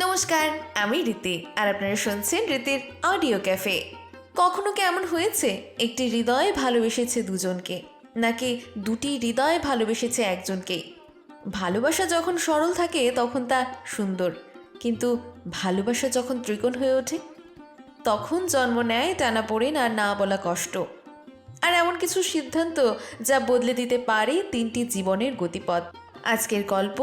নমস্কার, আমি রীতি আর আপনারা শুনছেন রীতির অডিও ক্যাফে। কখনো কি এমন হয়েছে একটি হৃদয় ভালোবেসেছে দুজনকে, নাকি দুটি হৃদয় ভালোবেসেছে একজনকেই? ভালোবাসা যখন সরল থাকে তখন তা সুন্দর, কিন্তু ভালোবাসা যখন ত্রিকোণ হয়ে ওঠে তখন জন্ম নেয় টানাপোড়েন আর না বলা কষ্ট, আর এমন কিছু সিদ্ধান্ত যা বদলে দিতে পারে তিনটি জীবনের গতিপথ। আজকের গল্প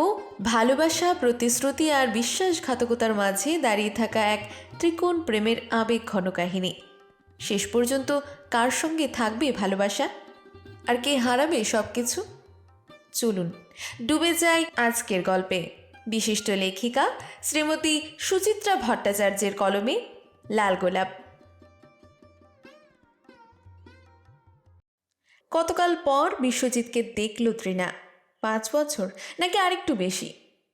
ভালোবাসা, প্রতিশ্রুতি আর বিশ্বাসঘাতকতার মাঝে দাঁড়িয়ে থাকা এক ত্রিকোণ প্রেমের আবেগ ঘন কাহিনী। শেষ পর্যন্ত কার সঙ্গে থাকবে ভালোবাসা, আর কে হারাবে সব কিছু? চলুন ডুবে যাই আজকের গল্পে। বিশিষ্ট লেখিকা শ্রীমতী সুচিত্রা ভট্টাচার্যের কলমে লাল গোলাপ। কতকাল পর বিশ্বজিৎকে দেখল তৃণা। 5 বছর নাকি আরেকটু বেশি,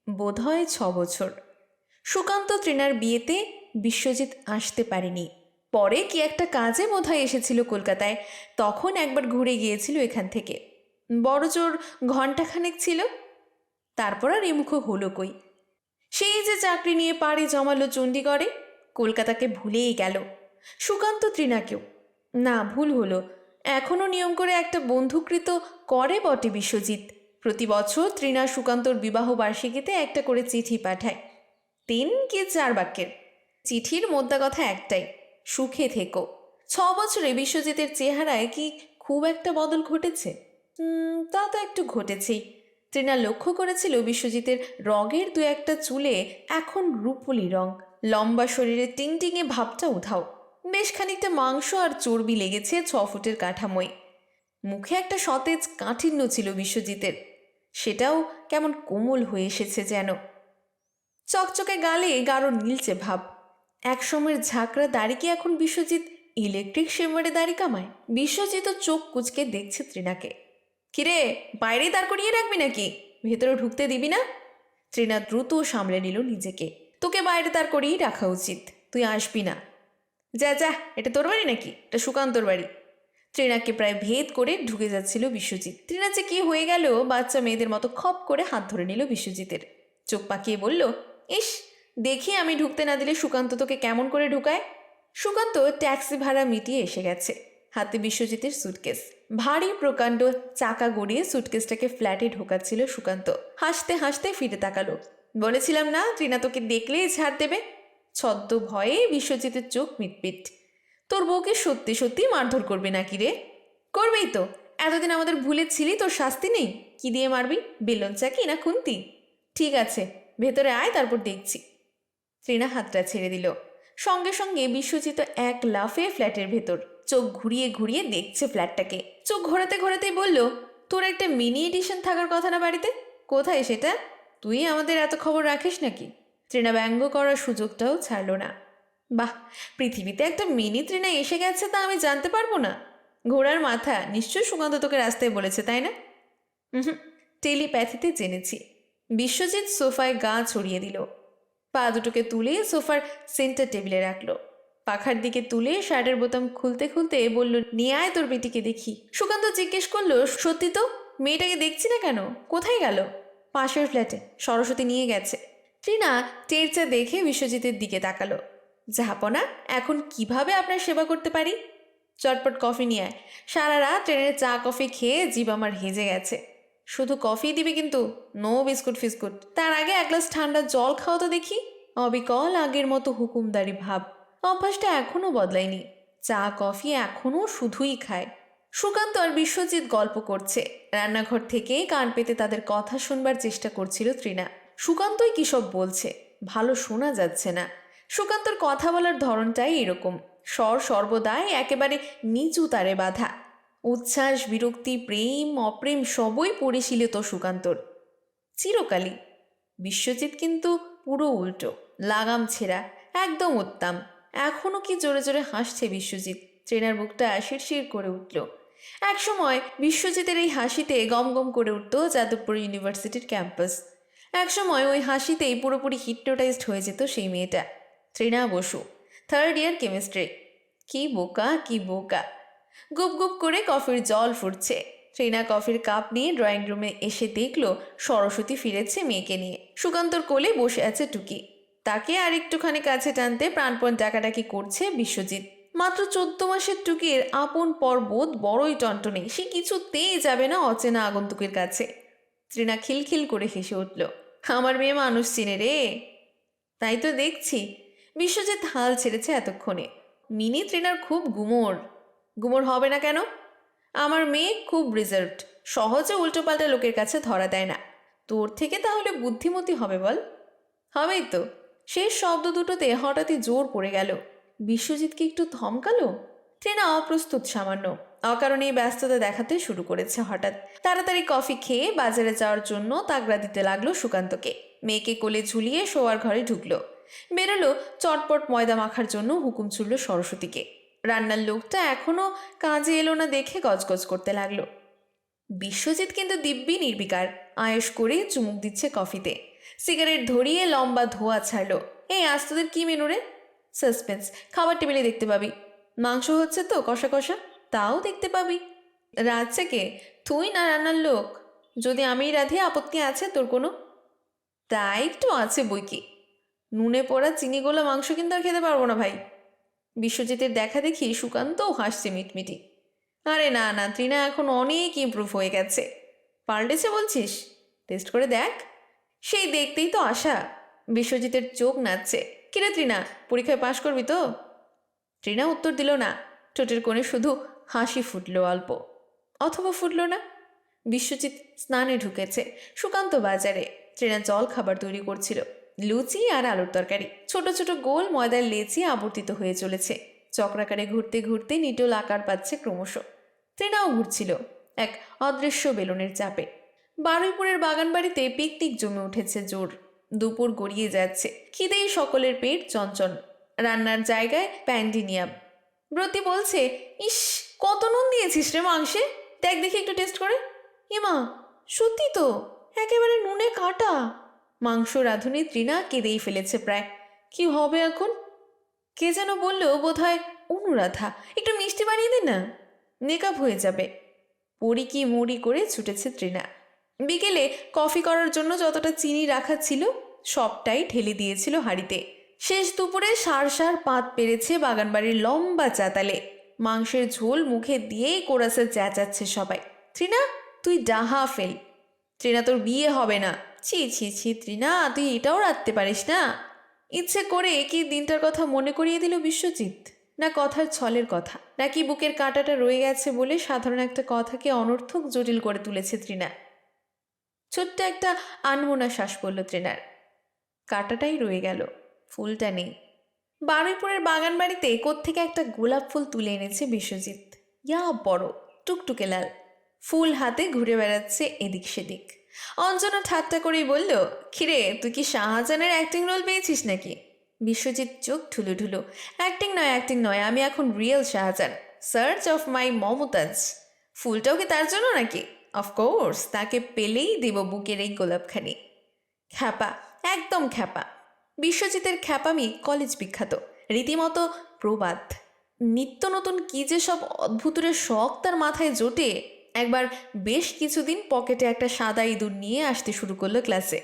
বোধহয় 6 বছর। সুকান্ত তৃণার বিয়েতে বিশ্বজিৎ আসতে পারেনি। পরে কি একটা কাজে বোধহয় এসেছিল কলকাতায়, তখন একবার ঘুরে গিয়েছিল এখান থেকে। বড়জোর ঘণ্টাখানেক ছিল, তারপর আর এমুখো হলো কই। সেই যে চাকরি নিয়ে পাড়ি জমালো চণ্ডীগড়ে, কলকাতাকে ভুলেই গেল। সুকান্ত তৃণাকেও। না, ভুল হলো। এখনও নিয়ম করে একটা বন্ধুকৃত করে বটে বিশ্বজিৎ। প্রতি বছর তৃণা সুকান্তর বিবাহ বার্ষিকীতে একটা করে চিঠি পাঠায়, 3 কি 4 বাক্যের। চিঠির মোদ্দা কথা একটাই, সুখে থেকো। 6 বছরে বিশ্বজিতের চেহারায় কি খুব একটা বদল ঘটেছে? তা তো একটু ঘটেছেই। তৃণা লক্ষ্য করেছিল বিশ্বজিতের রগের 2-1টা চুলে এখন রূপলি রং, লম্বা শরীরে টিংটিঙে ভাবটা উধাও। বেশ খানিকটা মাংস আর চর্বি লেগেছে 6 ফুটের কাঠামোয়। মুখে একটা সতেজ কাঠিন্য ছিল বিশ্বজিতের, সেটাও কেমন কোমল হয়ে এসেছে যেন। চকচকে গালে গাঢ় নীলচে ভাব। একসময়ের ঝাঁকড়া দাড়ি কি এখন বিশ্বজিৎ ইলেকট্রিক শেমারে দাড়ি কামায়? বিশ্বজিৎও চোখ কুচকে দেখছে তৃণাকে। কিরে, বাইরেই দাঁড় করিয়ে রাখবি নাকি? ভেতরে ঢুকতে দিবি না? তৃণা দ্রুত সামলে নিল নিজেকে। তোকে বাইরে দাঁড় করিয়েই রাখা উচিত, তুই আসবি না। যা যা, এটা তোর বাড়ি নাকি? এটা সুকান্তর বাড়ি। তৃণাকে প্রায় ভেদ করে ঢুকে যাচ্ছিল বিশ্বজিৎ। তৃণা যে কি হয়ে গেল, বাচ্চা মেয়েদের মতো খপ করে হাত ধরে নিল বিশ্বজিতের। চোখ পাকিয়ে বলল, ইস, দেখি আমি ঢুকতে না দিলে সুকান্ত তোকে কেমন করে ঢুকায়। সুকান্ত ট্যাক্সি ভাড়া মিটিয়ে এসে গেছে, হাতে বিশ্বজিতের সুটকেস। ভারী প্রকাণ্ড চাকা গড়িয়ে সুটকেসটাকে ফ্ল্যাটে ঢোকাচ্ছিল সুকান্ত। হাসতে হাসতে ফিরে তাকালো। বলেছিলাম না তৃণা তোকে দেখলেই ঝাড় দেবে। ছদ্ম ভয়ে বিশ্বজিতের চোখ মিটমিট। তোর বউকে সত্যি সত্যি মারধর করবে নাকি রে? করবেই তো, এতদিন আমাদের ভুলে ছিলি, তোর শাস্তি নেই? কি দিয়ে মারবি, বেলন চাকি না খুন্তি? ঠিক আছে, ভেতরে আয়, তারপর দেখছি। তৃণা হাতটা ছেড়ে দিল। সঙ্গে সঙ্গে বিশ্বজিৎ এক লাফে ফ্ল্যাটের ভেতর, চোখ ঘুরিয়ে ঘুরিয়ে দেখছে ফ্ল্যাটটাকে। চোখ ঘোরাতে ঘোরাতেই বলল, তোর একটা মিনি এডিশন থাকার কথা না বাড়িতে? কোথায় সেটা? তুই আমাদের এত খবর রাখিস নাকি? তৃণা ব্যঙ্গ করার সুযোগটাও ছাড়ল না। বাহ, পৃথিবীতে একটা মিনি তৃণা এসে গেছে, তা আমি জানতে পারবো না? ঘোড়ার মাথা, নিশ্চয়ই সুকান্ত তোকে রাস্তায় বলেছে, তাই না? টেলিপ্যাথিতে জেনেছি। বিশ্বজিৎ সোফায় গা ছড়িয়ে দিল, পা দুটোকে তুলে সোফার সেন্টার টেবিলে রাখলো। পাখার দিকে তুলে শার্টের বোতাম খুলতে খুলতে বলল, নিয়ে আয় তোর বেটিকে দেখি। সুকান্ত জিজ্ঞেস করলো, সত্যি তো? মেয়েটাকে দেখছি না কেন, কোথায় গেল? পাশের ফ্ল্যাটে, সরস্বতী নিয়ে গেছে। তৃণা টেরচা দেখে বিশ্বজিতের দিকে তাকালো। জাহাপনা, এখন কিভাবে আপনার সেবা করতে পারি? চটপট কফি নিয়ে আয়। সারা রাত ট্রেনের চা কফি খেয়ে জিভ আমার হেজে গেছে। শুধু কফি দিবি কিন্তু, নো বিস্কুট ফিস্কুট। তার আগে 1 গ্লাস ঠান্ডা জল খাও তো দেখি। অবিকল আগের মতো হুকুমদারি ভাব, অভ্যাসটা এখনও বদলায়নি। চা কফি এখনও শুধুই খায়। সুকান্ত আর বিশ্বজিৎ গল্প করছে। রান্নাঘর থেকে কান পেতে তাদের কথা শুনবার চেষ্টা করছিল তৃণা। সুকান্তই কী সব বলছে, ভালো শোনা যাচ্ছে না। সুকান্তর কথা বলার ধরনটাই এরকম, স্বর সর্বদাই একেবারে নিচু তারে বাঁধা। উচ্ছ্বাস, বিরক্তি, প্রেম, অপ্রেম সবই পরিশীলিত সুকান্তর, চিরকালই। বিশ্বজিৎ কিন্তু পুরো উল্টো, লাগাম ছেঁড়া, একদম উত্তাম। এখনও কি জোরে জোরে হাসছে বিশ্বজিৎ। ট্রেনার বুকটা শিরশির করে উঠল। একসময় বিশ্বজিতের এই হাসিতে গম গম করে উঠত যাদবপুর ইউনিভার্সিটির ক্যাম্পাস। একসময় ওই হাসিতেই পুরোপুরি হিপনোটাইজড হয়ে যেত সেই মেয়েটা, তৃণা বসু, 3rd ইয়ার কেমিস্ট্রি। কি বোকা, কি বোকা! গুপ গুপ করে কফির জল ফুটছে। তৃণা কফির কাপ নিয়ে ড্রয়িং রুমে এসে দেখল সরস্বতী ফিরেছে মেয়েকে নিয়ে। সুকান্তর কোলে বসে আছে টুকি। তাকে আর একটুখানি কাছে টানতে প্রাণপণ ডাকাডাকি করছে বিশ্বজিৎ। মাত্র 14 মাসের টুকির আপন পর্বত বড়ই টনটনে, সে কিছুতেই যাবে না অচেনা আগন্তুকের কাছে। তৃণা খিলখিল করে হেসে উঠল। আমার মেয়ে মানুষ চিনে রে। তাই তো দেখছি। বিশ্বজিৎ হাল ছেড়েছে এতক্ষণে। মিনি তৃণার খুব গুমর। গুমর হবে না কেন? আমার মেয়ে খুব রিজার্ভড, সহজে উল্টোপাল্টা লোকের কাছে ধরা দেয় না। তোর থেকে তাহলে বুদ্ধিমতী হবে বল? হবেই তো। শেষ শব্দ দুটোতে হঠাৎই জোর পড়ে গেল। বিশ্বজিৎকে একটু থমকালো। ট্রেনা অপ্রস্তুত সামান্য, অকারণেই ব্যস্ততা দেখাতে শুরু করেছে হঠাৎ। তাড়াতাড়ি কফি খেয়ে বাজারে যাওয়ার জন্য তাগড়া দিতে লাগলো সুকান্তকে। মেয়েকে কোলে ঝুলিয়ে শোয়ার ঘরে ঢুকলো। বেরোলো চটপট ময়দা মাখার জন্য হুকুম ছুড়ল সরস্বতীকে। রান্নার লোকটা এখনো কাজে এলো না দেখে গজগজ করতে লাগলো। বিশ্বজিৎ কিন্তু দিব্যি নির্বিকার, আয়েশ করে চুমুক দিচ্ছে কফিতে। সিগারেট ধরিয়ে লম্বা ধোয়া ছাড়লো। এই আজ তোদের কি মেনু রে? সাসপেন্স। খাবার টেবিলে দেখতে পাবি। মাংস হচ্ছে তো কষা কষা, তাও দেখতে পাবি। রাঁধছে কে, তুই না রান্নার লোক? যদি আমিই রাঁধি আপত্তি আছে তোর কোনো? তাই একটু আছে বই কি। নুনে পোড়া চিনি গোলা মাংস কিন্তু আর খেতে পারবো না ভাই। বিশ্বজিতের দেখা দেখি সুকান্তও হাসছে মিটমিটি। আরে না না, তৃণা এখন অনেক ইমপ্রুভ হয়ে গেছে। পাল্টেছে বলছিস? টেস্ট করে দেখ। সেই দেখতেই তো আশা। বিশ্বজিতের চোখ নাচছে। কিরে তৃণা, পরীক্ষায় পাশ করবি তো? তৃণা উত্তর দিল না। ঠোঁটের কোণে শুধু হাসি ফুটল অল্প, অথবা ফুটল না। বিশ্বজিৎ স্নানে ঢুকেছে, সুকান্ত বাজারে। তৃণা জল খাবার তৈরি করছিল, লুচি আর আলুর তরকারি। ছোট ছোট গোল ময়দার লেচি আবর্তিত হয়ে চলেছে। চক্রাকারে ঘুরতে ঘুরতে নিটোল আকার পাচ্ছে ক্রমশ। তৃণাও ঘুরছিল এক অদৃশ্য বেলুনের চাপে। বারুইপুরের বাগানবাড়িতে পিকনিক জমে উঠেছে জোর। দুপুর গড়িয়ে যাচ্ছে, খিদেই সকলের পেট চঞ্চল। রান্নার জায়গায় প্যান্ডিনিয়াম। ব্রতী বলছে, ইস কত নুন দিয়েছিস রে মাংসে, দেখ দেখি একটু টেস্ট করে। এমা, সত্যি তো একেবারে নুনে কাটা। মাংস রাঁধুনি তৃণা কেঁদেই ফেলেছে প্রায়। কি হবে এখন? কে যেন বলল, বোধহয় অনুরাধা, একটু মিষ্টি বানিয়ে দে না, মেকআপ হয়ে যাবে। পড়ি কি মুড়ি করে ছুটেছে তৃণা। বিকেলে কফি করার জন্য যতটা চিনি রাখা ছিল সবটাই ঢেলে দিয়েছিল হাঁড়িতে। শেষ দুপুরে সার সার পাত পেরেছে বাগানবাড়ির লম্বা চাতালে। মাংসের ঝোল মুখে দিয়েই কোরাসে চেঁচাচ্ছে সবাই। তৃণা তুই ডাহা ফেল। তৃণা তোর বিয়ে হবে না। ছি ছি ছি তৃণা, তুই এটাও রাখতে পারিস না? ইচ্ছে করে কি দিনটার কথা মনে করিয়ে দিল বিশ্বজিৎ? না কথার ছলের কথা, নাকি বুকের কাঁটাটা রয়ে গেছে বলে সাধারণ একটা কথাকে অনর্থক জটিল করে তুলেছে তৃণা? ছোট্ট একটা আনমোনা শ্বাস পড়ল তৃণার। কাঁটাটাই রয়ে গেল, ফুলটা নেই। বারুইপুরের বাগান বাড়িতে কোত্থেকে একটা গোলাপ ফুল তুলে এনেছে বিশ্বজিৎ। ইয়া বড়, টুকটুকে লাল। ফুল হাতে ঘুরে বেড়াচ্ছে এদিক সেদিক। অঞ্জনা ঠাট্টা করেই বলল, খিরে তুই কি শাহজাহানের অ্যাক্টিং রোল পেয়েছিস নাকি? বিশ্বজিৎ চোখ ঠুলো ঠুলো। অ্যাক্টিং নয় অ্যাক্টিং নয়, আমি এখন real Shahjahan, search of my Mumtaz. ফুলটাও কি তার জন্য নাকি? অফকোর্স, তাকে পেলেই দেব বুকের এই গোলাপখানি। খ্যাপা, একদম খ্যাপা। বিশ্বজিতের খ্যাপামি কলেজ বিখ্যাত, রীতিমতো প্রবাদ। নিত্য নতুন কী যে সব অদ্ভুতের শখ তার মাথায় জোটে। একবার বেশ কিছুদিন পকেটে একটা সাদা ইঁদুর নিয়ে আসতে শুরু করলো ক্লাসে।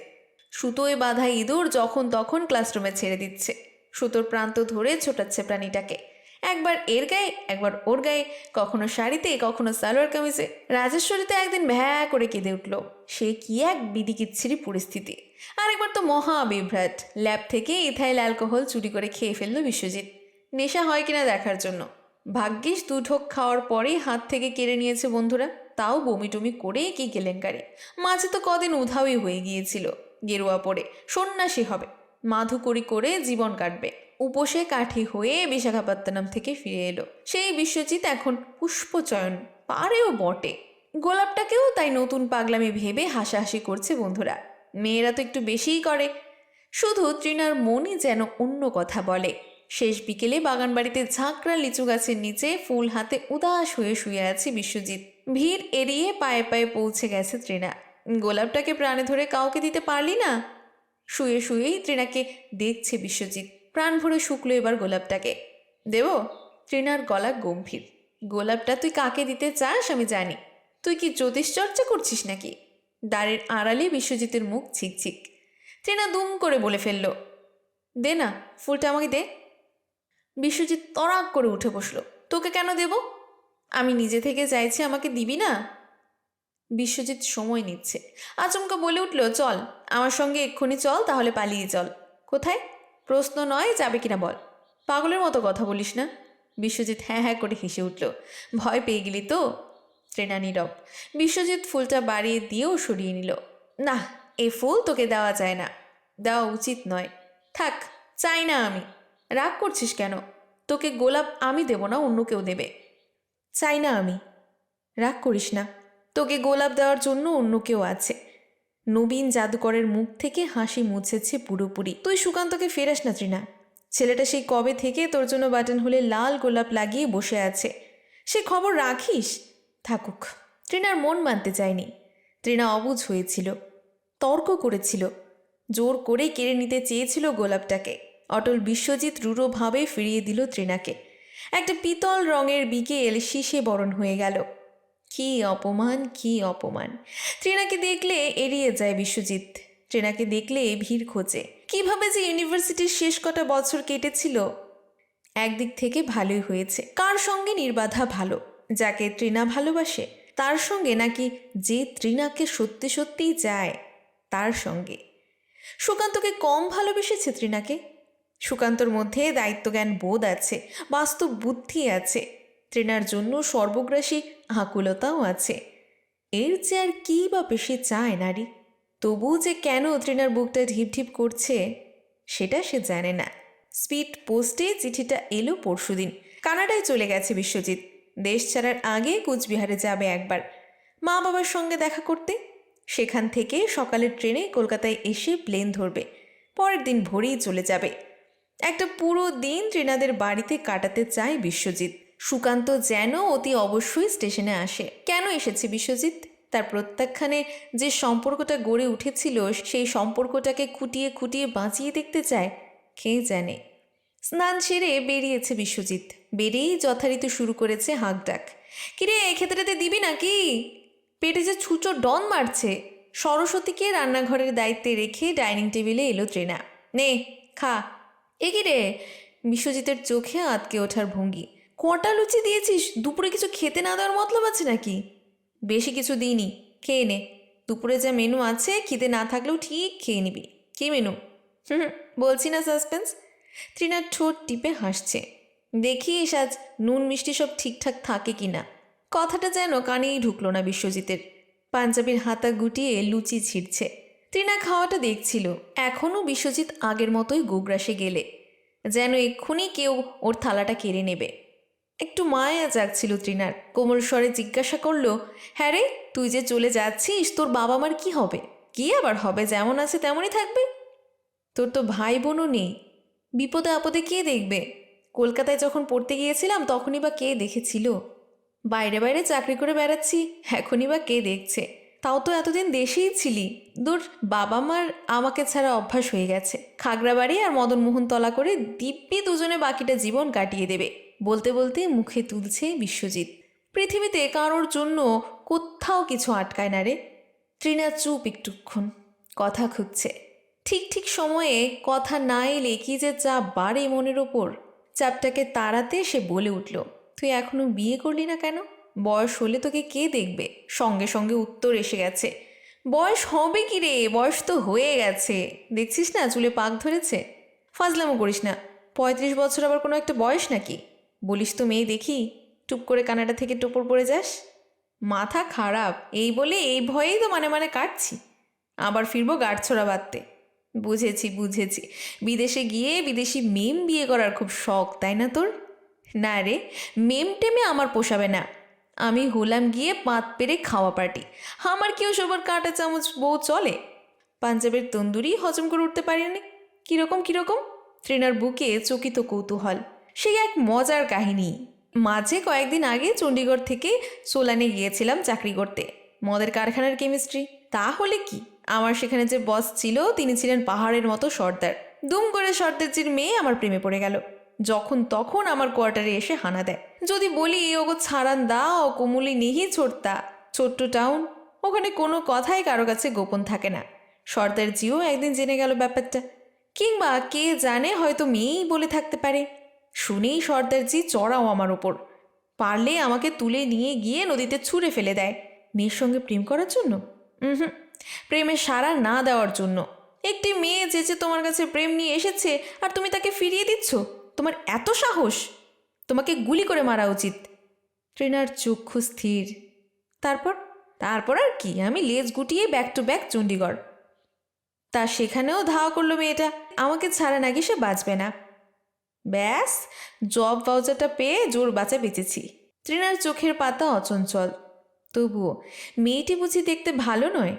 সুতোয় বাঁধা ইঁদুর যখন তখন ক্লাসরুমে ছেড়ে দিচ্ছে। সুতোর প্রান্ত ধরে ছোটাচ্ছে প্রাণীটাকে, একবার এর গায়ে একবার ওর গায়ে, কখনো শাড়িতে কখনো সালোয়ার কামিজে। রাজেশ্বরীতে একদিন ভ্যা করে কেঁদে উঠল। সে কি এক বিদিকিচ্ছিরি পরিস্থিতি। আরেকবার তো মহা বিভ্রাট, ল্যাব থেকে ইথাইল অ্যালকোহল চুরি করে খেয়ে ফেলল বিশ্বজিৎ, নেশা হয় কিনা দেখার জন্য। ভাগ্যিস 2 ঢোক খাওয়ার পরেই হাত থেকে কেড়ে নিয়েছে বন্ধুরা, তাও বমি টমি করে কি কেলেঙ্কারি। মাঝে তো কদিন উধাওই হয়ে গিয়েছিল, গেরুয়া পরে সন্ন্যাসী হবে, মাধুকরি করে জীবন কাটবে। উপসে কাঠি হয়ে বিশাখাপত্তনম থেকে ফিরে এলো সেই বিশ্বজিৎ এখন পুষ্পচয়ন পারেও বটে। গোলাপটাকেও তাই নতুন পাগলামি ভেবে হাসাহাসি করছে বন্ধুরা। মেয়েরা তো একটু বেশিই করে। শুধু তৃণার মনই যেন অন্য কথা বলে। শেষ বিকেলে বাগানবাড়িতে ঝাঁকড়া লিচু গাছের নিচে ফুল হাতে উদাস হয়ে শুয়ে আছে বিশ্বজিৎ। ভিড় এড়িয়ে পায়ে পায়ে পৌঁছে গেছে তৃণা। গোলাপটাকে প্রাণে ধরে কাউকে দিতে পারলি না? শুয়ে শুয়েই তৃণাকে দেখছে বিশ্বজিৎ। প্রাণ ভরে শুকলো এবার গোলাপটাকে। দেব? তৃণার গলা গম্ভীর। গোলাপটা তুই কাকে দিতে চাস আমি জানি। তুই কি জ্যোতিষ চর্চা করছিস নাকি? দাঁড়ের আড়ালে বিশ্বজিতের মুখ ছিকছিক। তৃণা দুম করে বলে ফেলল, দে না, ফুলটা আমাকে দে। বিশ্বজিৎ তড়াক করে উঠে বসলো। তোকে কেন দেব? আমি নিজে থেকে চাইছি, আমাকে দিবি না? বিশ্বজিৎ সময় নিচ্ছে। আচমকা বলে উঠল, চল আমার সঙ্গে এক্ষুনি চল, তাহলে পালিয়ে চল। কোথায়? প্রশ্ন নয়, যাবে কিনা বল। পাগলের মতো কথা বলিস না। বিশ্বজিৎ হ্যাঁ হ্যাঁ করে হেসে উঠল। ভয় পেয়ে গেলি তো? ট্রেনা নীরব। বিশ্বজিৎ ফুলটা বাড়িয়ে দিয়েও সরিয়ে নিল। না, এ ফুল তোকে দেওয়া যায় না, দেওয়া উচিত নয়। থাক, চাই না আমি। রাগ করছিস কেন? তোকে গোলাপ আমি দেব না, অন্য কেউ দেবে। চাই না আমি। রাগ করিস না, তোকে গোলাপ দেওয়ার জন্য অন্য কেউ আছে। নবীন জাদুকরের মুখ থেকে হাসি মুছেছে পুরোপুরি। তুই সুকান্তকে ফেরাস না তৃণা। ছেলেটা সেই কবে থেকে তোর জন্য বাটন হলে লাল গোলাপ লাগিয়ে বসে আছে, সে খবর রাখিস? থাকুক। তৃণার মন মানতে চায়নি। তৃণা অবুঝ হয়েছিল, তর্ক করেছিল, জোর করে কেড়ে নিতে চেয়েছিল গোলাপটাকে। অটল বিশ্বজিৎ রূঢ়ভাবে ফিরিয়ে দিল তৃণাকে। একটা পিতল রঙের বিকেল শিশে বরণ হয়ে গেল। কি অপমান, কি অপমান! তৃণাকে দেখলে এড়িয়ে যায় বিশ্বজিৎ। তৃণাকে দেখলে ভিড় খোঁজে। কিভাবে যে ইউনিভার্সিটির শেষ কটা বছর কেটেছিল! একদিক থেকে ভালোই হয়েছে। কার সঙ্গে নির্বাধা ভালো? যাকে তৃণা ভালোবাসে তার সঙ্গে, নাকি যে তৃণাকে সত্যি সত্যিই চায় তার সঙ্গে? সুকান্তকে কম ভালোবেসেছে তৃণাকে? সুকান্তর মধ্যে দায়িত্বজ্ঞান বোধ আছে, বাস্তব বুদ্ধি আছে, তৃণার জন্য সর্বগ্রাসী আকুলতাও আছে। এর চেয়ে আর কী বা বেশি চায় নারী? তবু যে কেন তৃণার বুকটা ঢিপ ঢিপ করছে সেটা সে জানে না। স্পিড পোস্টে চিঠিটা এলো পরশুদিন। কানাডায় চলে গেছে বিশ্বজিৎ। দেশ ছাড়ার আগে কুচবিহারে যাবে একবার মা বাবার সঙ্গে দেখা করতে। সেখান থেকে সকালের ট্রেনে কলকাতায় এসে প্লেন ধরবে। পরের দিন ভোরেই চলে যাবে। একটা পুরো দিন তৃণাদের বাড়িতে কাটাতে চায় বিশ্বজিৎ। সুকান্ত যেন অতি অবশ্যই স্টেশনে আসে। কেন এসেছে বিশ্বজিৎ? তার প্রত্যাখ্যানে যে সম্পর্কটা গড়ে উঠেছিল সেই সম্পর্কটাকে খুঁটিয়ে খুঁটিয়ে বাঁচিয়ে দেখতে চায়। কে জানে। স্নান সেরে বেরিয়েছে বিশ্বজিৎ। বেরিয়েই যথারীতি শুরু করেছে হাঁক ডাক। কিরে, খেতেটাতে দিবি নাকি? পেটে যে ছুঁচো ডন মারছে। সরস্বতীকে রান্নাঘরের দায়িত্বে রেখে ডাইনিং টেবিলে এলো তৃণা। নে খা। এ কি রে? বিশ্বজিতের চোখে আটকে ওঠার ভঙ্গি। কটা লুচি দিয়েছিস? দুপুরে কিছু খেতে না দেওয়ার মতলব আছে নাকি? বেশি কিছু দিইনি, খেয়ে নে। দুপুরে যা মেনু আছে খিদে না থাকলেও ঠিক খেয়ে নিবি। কী মেনু? হুম, বলছি না সাসপেন্স। তৃণার ঠোঁট টিপে হাসছে। দেখিস আজ নুন মিষ্টি সব ঠিকঠাক থাকে কি না। কথাটা যেন কানেই ঢুকলো না বিশ্বজিতের। পাঞ্জাবির হাতা গুটিয়ে লুচি ছিঁড়ছে। তৃণা খাওয়াটা দেখছিল। এখনও বিশ্বজিৎ আগের মতোই গোগ্রাসে গেলে, যেন এক্ষুনি কেউ ওর থালাটা কেড়ে নেবে। একটু মায়া জাগছিল তৃণার। কোমল স্বরে জিজ্ঞাসা করলো, হ্যাঁ রে, তুই যে চলে যাচ্ছিস তোর বাবা মার কি হবে? কি আবার হবে, যেমন আছে তেমনই থাকবে। তোর তো ভাই বোনও নেই। বিপদে আপদে কে দেখবে? কলকাতায় যখন পড়তে গিয়েছিলাম তখনই বা কে দেখেছিল? বাইরে বাইরে চাকরি করে বেড়াচ্ছি, এখনই বা কে দেখছে? তাও তো এতদিন দেশেই ছিলি। দূর, বাবা মার আমাকে ছাড়া অভ্যাস হয়ে গেছে। খাগড়াবাড়ি আর মদনমোহন তলা করে দিব্যি দুজনে বাকিটা জীবন কাটিয়ে দেবে। বলতে বলতে মুখে তুলছে বিশ্বজিৎ। পৃথিবীতে কারোর জন্য কোথাও কিছু আটকায় না রে। তৃণা চুপ একটুক্ষণ, কথা খুঁজছে। ঠিক ঠিক সময়ে কথা না এলে কি যে চাপ বাড়ে মনের ওপর। চাপটাকে তাড়াতে সে বলে উঠল, তুই এখনো বিয়ে করলি না কেন? বয়স হলে তোকে কে দেখবে? সঙ্গে সঙ্গে উত্তর এসে গেছে। বয়স হবে কি রে, বয়স তো হয়ে গেছে। দেখছিস না চুলে পাক ধরেছে। ফাজলামো করিস না। 35 বছর আবার কোনো একটা বয়স নাকি? বলিস তো মেয়ে দেখি, টুপ করে কানাডা থেকে টোপর পড়ে যাস। মাথা খারাপ, এই বলে এই ভয়েই তো মানে মানে কাটছি। আবার ফিরবো গাঁটছড়া বাঁধতে। বুঝেছি বুঝেছি, বিদেশে গিয়ে বিদেশি মেম বিয়ে করার খুব শখ, তাই না তোর? না রে, মেম টেমে আমার পোষাবে না। আমি হলাম গিয়ে পাত পেরে খাওয়া পার্টি। আমার কেউ সবার কাঁটা চামচ বউ চলে? পাঞ্জাবের তন্দুরি হজম করে উঠতে পারিনি। কীরকম কীরকম? তৃণার বুকে চকিত কৌতূহল। সেই এক মজার কাহিনী। মাঝে কয়েকদিন আগে চণ্ডীগড় থেকে সোলানে গিয়েছিলাম চাকরি করতে, মদের কারখানার কেমিস্ট্রি। তাহলে কি, আমার সেখানে যে বস ছিল তিনি ছিলেন পাহাড়ের মতো সর্দার। দুম করে সর্দারজির মেয়ে আমার প্রেমে পড়ে গেল। যখন তখন আমার কোয়ার্টারে এসে হানা দেয়। যদি বলি ওগো ছাড়ান দাও, কুমুলি নিহি ছোট্টা, ছোট্ট টাউন, ওখানে কোনো কথাই কারো কাছে গোপন থাকে না। সর্দারজিও একদিন জেনে গেল ব্যাপারটা। কিংবা কে জানে হয়তো মেয়েই বলে থাকতে পারে। শুনেই সর্দারজি চড়াও আমার ওপর। পারলে আমাকে তুলে নিয়ে গিয়ে নদীতে ছুঁড়ে ফেলে দেয়। মেয়ের সঙ্গে প্রেম করার জন্য? হুম, প্রেমে সাড়া না দেওয়ার জন্য। একটি মেয়ে যে তোমার কাছে প্রেম নিয়ে এসেছে আর তুমি তাকে ফিরিয়ে দিচ্ছ? তোমার এত সাহস! তোমাকে গুলি করে মারা উচিত। ট্রেনার চক্ষু স্থির। তারপর? তারপর আর কি, আমি লেজ গুটিয়ে ব্যাক টু ব্যাক চণ্ডীগড়। তা সেখানেও ধাওয়া করলো মেয়েটা, আমাকে ছাড়া নাকি সে বাঁচবে না। ব্যাস, জব ভাউচারটা পেয়ে জোর বাঁচা বেঁচেছি। ট্রেনার চোখের পাতা অচঞ্চল। তবুও মেয়েটি বুঝি দেখতে ভালো নয়?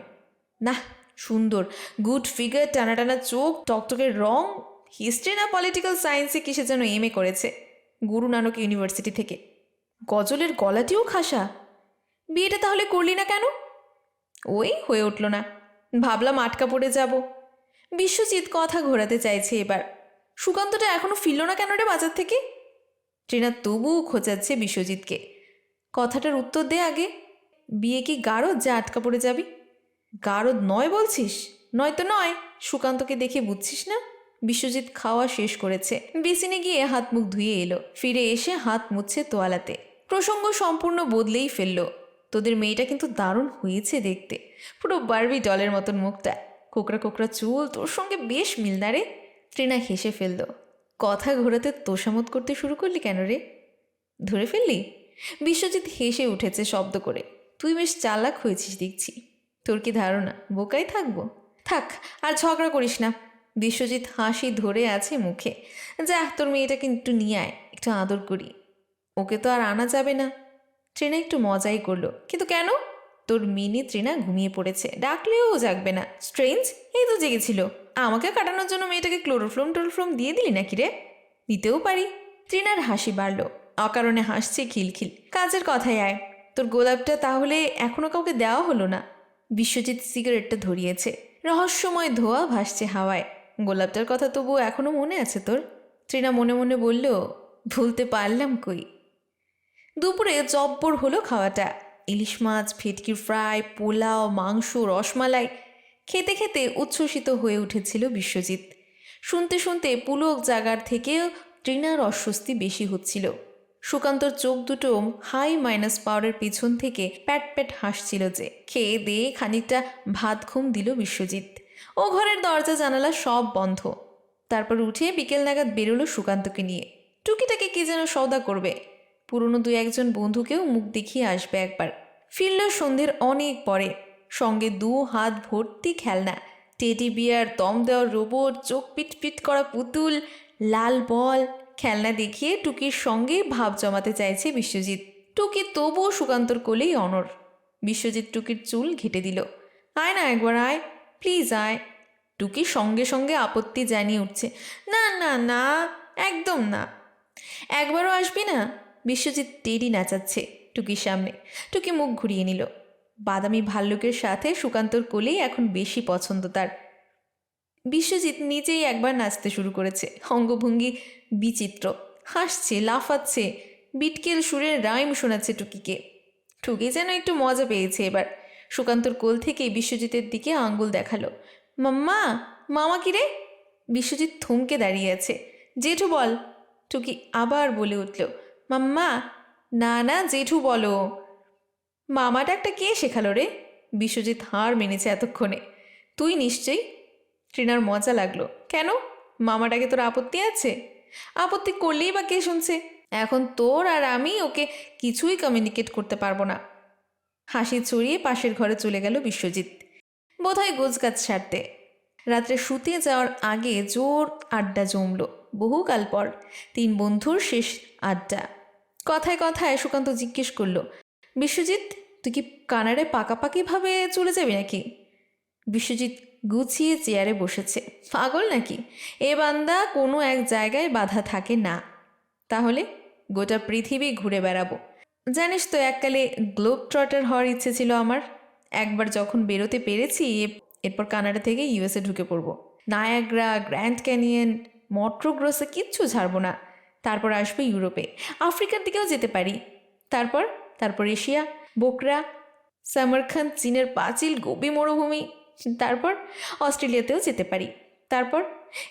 না, সুন্দর, গুড ফিগার, টানা টানা চোখ, টকটকের রং। হিস্ট্রি না পলিটিক্যাল সায়েন্সে কিসে যেন এমএ করেছে গুরু নানক ইউনিভার্সিটি থেকে। গজলের গলাটিও খাসা। বিয়েটা তাহলে করলি না কেন? ওই হয়ে উঠল না। ভাবলাম আটকা পড়ে যাব। বিশ্বজিৎ কথা ঘোরাতে চাইছে এবার। সুকান্তটা এখনো ফিরল না কেন রে বাজার থেকে? ট্রেনা তবুও খোঁচাচ্ছে বিশ্বজিৎকে। কথাটার উত্তর দে আগে। বিয়ে কি গারদ যা আটকা পড়ে যাবি? গারদ নয় বলছিস? নয়তো নয়, সুকান্তকে দেখে বুঝছিস না? বিশ্বজিৎ খাওয়া শেষ করেছে, বেসিনে গিয়ে হাত মুখ ধুয়ে এলো। ফিরে এসে হাত মুছছে তোয়ালাতে। প্রসঙ্গ সম্পূর্ণ বদলেই ফেলল। তোদের মেয়েটা কিন্তু দারুণ হয়েছে দেখতে, পুরো বারবি ডলের মতন মুখটা, কোকড়া কোকড়া চুল, তোর সঙ্গে বেশ মিল না রে? ট্রেনা হেসে ফেলল। কথা ঘোরাতে তোষামত করতে শুরু করলি কেন রে? ধরে ফেললি? বিশ্বজিৎ হেসে উঠেছে শব্দ করে। তুই বেশ চালাক হয়েছিস দেখছি। তোর কি ধারণা বোকাই থাকবো? থাক, আর ঝগড়া করিস না। বিশ্বজিৎ হাসি ধরে আছে মুখে। যা, তোর মেয়েটাকে একটু নিয়ে আয়, একটু আদর করি। ওকে তো আর আনা যাবে না। ট্রেনা একটু মজাই করলো। কিন্তু কেন? তোর মিনি ট্রেনা ঘুমিয়ে পড়েছে, ডাকলেও জাগবে না। স্ট্রেঞ্জ, এই তো জেগেছিল। আমাকে কাটানোর জন্য মেয়েটাকে ক্লোরোফ্লম দিয়ে দিলি নাকি রে? দিতেও পারি। ট্রেনার হাসি বাড়ল। অকারণে হাসছে খিলখিল। কাজের কথায় আয়। তোর গোলাপটা তাহলে এখনো কাউকে দেওয়া হলো না? বিশ্বজিৎ সিগারেটটা ধরিয়েছে। রহস্যময় ধোঁয়া ভাসছে হাওয়ায়। গোলাপটার কথা তবুও এখনো মনে আছে তোর? ট্রেনা মনে মনে বলল, ভুলতে পারলাম কই। দুপুরে জব্বর হলো খাওয়াটা। ইলিশ মাছ, ভেটকির ফ্রাই, পোলাও, মাংস, রসমালাই। খেতে খেতে উচ্ছ্বসিত হয়ে উঠেছিল বিশ্বজিৎ। শুনতে শুনতে পুলক জাগার থেকেও ট্রিনার অস্বস্তি বেশি হচ্ছিল। সুকান্তর চোখ দুটো হাই মাইনাস পাওয়ারের পিছন থেকে প্যাট প্যাট হাসছিল যে। খেয়ে দিয়ে খানিকটা ভাত ঘুম দিল বিশ্বজিৎ। ও ঘরের দরজা জানালা সব বন্ধ। তারপর উঠে বিকেল নাগাদ বেরোলো সুকান্তকে নিয়ে। টুকিটাকে কি যেন সওদা করবে। পুরনো দুই একজন বন্ধুকেও মুখ দেখিয়ে আসবে একবার। ফিরল সন্ধ্যের অনেক পরে, সঙ্গে 2 হাত ভর্তি খেলনা, টেডি বিয়ার, দম দেওয়ার রোবট, চোখ পিট পিট করা পুতুল, লাল বল। খেলনা দেখিয়ে টুকির সঙ্গে ভাব জমাতে চাইছে বিশ্বজিৎ। টুকি তবুও সুকান্তর কোলেই অনড়। বিশ্বজিৎ টুকির চুল ঘেটে দিল। আয় না একবার, আয় প্লিজ আয়। টুকি সঙ্গে সঙ্গে আপত্তি জানিয়ে উঠছে। না না না, একদম না। একবারও আসবি না? বিশ্বজিৎ টেডি নাচাচ্ছে টুকির সামনে। টুকি মুখ ঘুরিয়ে নিল। বাদামি ভাল্লুকের সাথে সুকান্তর কোলেই এখন বেশি পছন্দ তার। বিশ্বজিৎ নিজেই একবার নাচতে শুরু করেছে। অঙ্গভঙ্গি বিচিত্র, হাসছে, লাফাচ্ছে, বিটকেল সুরের রাইম শোনাচ্ছে টুকিকে। টুকি যেন একটু মজা পেয়েছে এবার। সুকান্তর কোল থেকে বিশ্বজিতের দিকে আঙ্গুল দেখালো। মাম্মা, মামা কিরে? বিশ্বজিৎ থমকে দাঁড়িয়ে আছে। জেঠু বল। টুকি আবার বলে উঠল, মাম্মা। না না, জেঠু বলো। মামা ডাকটা কে শেখালো রে? বিশ্বজিৎ হার মেনেছে এতক্ষণে। তুই নিশ্চয়ই। ট্রিনার মজা লাগলো। কেন, মামাটাকে তোর আপত্তি আছে? আপত্তি করলেই বা কে শুনছে? এখন তোর আর আমি ওকে কিছুই কমিউনিকেট করতে পারবো না। হাসি ছড়িয়ে পাশের ঘরে চলে গেল বিশ্বজিৎ, বোধহয় গোছগাছ সারতে। রাত্রে শুতে যাওয়ার আগে জোর আড্ডা জমল। বহুকাল পর 3 বন্ধুর শেষ আড্ডা। কথায় কথায় সুকান্ত জিজ্ঞেস করলো, বিশ্বজিৎ, তুই কি কানাডে পাকাপাকিভাবে চলে যাবি নাকি? বিশ্বজিৎ গুছিয়ে চেয়ারে বসেছে। পাগল নাকি? এ বান্দা কোনো এক জায়গায় বাধা থাকে না। তাহলে গোটা পৃথিবী ঘুরে বেড়াবো। জানিস তো, এককালে গ্লোব ট্রটার হওয়ার ইচ্ছে ছিল আমার। একবার যখন বেরোতে পেরেছি, এরপর কানাডা থেকে ইউএসএ ঢুকে পড়ব। নায়াগ্রা, গ্র্যান্ড ক্যানিয়ন, মন্ট্রোগ্রোসে কিচ্ছু ছাড়বো না। তারপর আসবে ইউরোপে, আফ্রিকার দিকেও যেতে পারি। তারপর এশিয়া, বোকরা, সামারখান, চীনের পাঁচিল, গোবি মরুভূমি। তারপর অস্ট্রেলিয়াতেও যেতে পারি। তারপর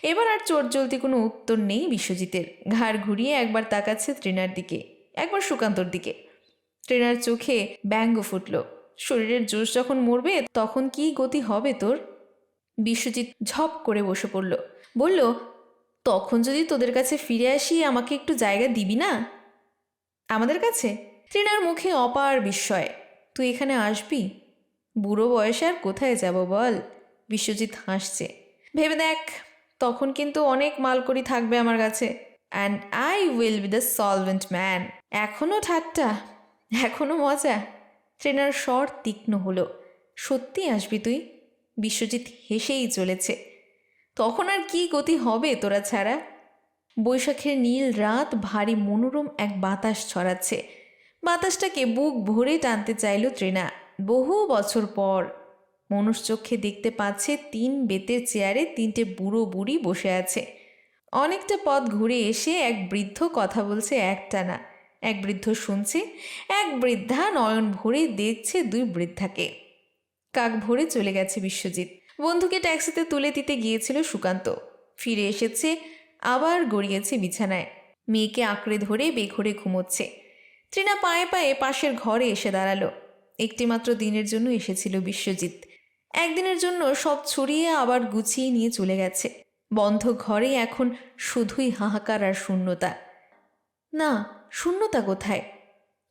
এবার আর চোটজলতি কোনো উত্তর নেই বিশ্বজিতের। ঘাড় ঘুরিয়ে একবার তাকাচ্ছে তৃণার দিকে, একবার সুকান্তর দিকে। তৃণার চোখে ব্যঙ্গ ফুটল। শরীরের জোশ যখন মরবে তখন কি গতি হবে তোর? বিশ্বজিৎ ঝপ করে বসে পড়ল, বলল, তখন যদি তোদের কাছে ফিরে আসি আমাকে একটু জায়গা দিবি না? আমাদের কাছে? তৃণার মুখে অপার বিস্ময়। তুই এখানে আসবি? বুড়ো বয়সে আর কোথায় যাব বল? বিশ্বজিৎ হাসছে। ভেবে দেখ, তখন কিন্তু অনেক মালকড়ি থাকবে আমার কাছে। And I will be the solvent man. এখনও ঠাট্টা, এখনও মজা। ট্রেনার স্বর তীক্ষ্ণ হলো। সত্যি আসবি তুই? বিশ্বজিৎ হেসেই চলেছে। তখন আর কি গতি হবে তোরা ছাড়া? বৈশাখের নীল রাত ভারী মনোরম এক বাতাস ছড়াচ্ছে। বাতাসটাকে বুক ভরে টানতে চাইল তৃণা। বহু বছর পর মনুষ্যচক্ষে দেখতে পাচ্ছে 3 বেতের চেয়ারে 3টে বুড়ো বুড়ি বসে আছে। অনেকটা পথ ঘুরে এসে এক বৃদ্ধ কথা বলছে একটানা। এক বৃদ্ধ শুনছে, এক বৃদ্ধা নয়ন ভরে দেখছে 2 বৃদ্ধাকে। কাক ভরে চলে গেছে বিশ্বজিৎ। বন্ধুকে ট্যাক্সিতে তুলে দিতে গিয়েছিল সুকান্ত। ফিরে এসেছে, আবার গড়িয়েছে বিছানায়। মেয়েকে আঁকড়ে ধরে বেঘরে ঘুমোচ্ছে। তৃণা পায়ে পায়ে পাশের ঘরে এসে দাঁড়ালো। একটিমাত্র দিনের জন্য এসেছিল বিশ্বজিৎ। একদিনের জন্য সব ছড়িয়ে আবার গুছিয়ে নিয়ে চলে গেছে। বন্ধ ঘরে এখন শুধুই হাহাকার আর শূন্যতা। না, শূন্যতা কোথায়?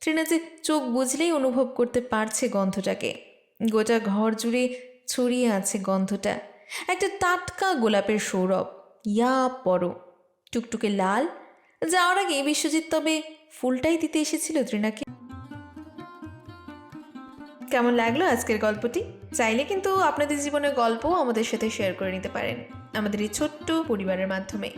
তৃণা যে চোখ বুঝলেই অনুভব করতে পারছে গন্ধটাকে। গোটা ঘর জুড়ে ছড়িয়ে আছে গন্ধটা। একটা টাটকা গোলাপের সৌরভ। ইয়া পরো, টুকটুকে লাল। যাওয়ার আগে বিশ্বজিৎ তবে ফুলটাই দিতে এসেছিল তৃণাকে। কেমন লাগলো আজকের গল্পটি? চাইলে কিন্তু আপনাদের জীবনের গল্পও আমাদের সাথে শেয়ার করে নিতে পারেন আমাদের এই ছোট্ট পরিবারের মাধ্যমে।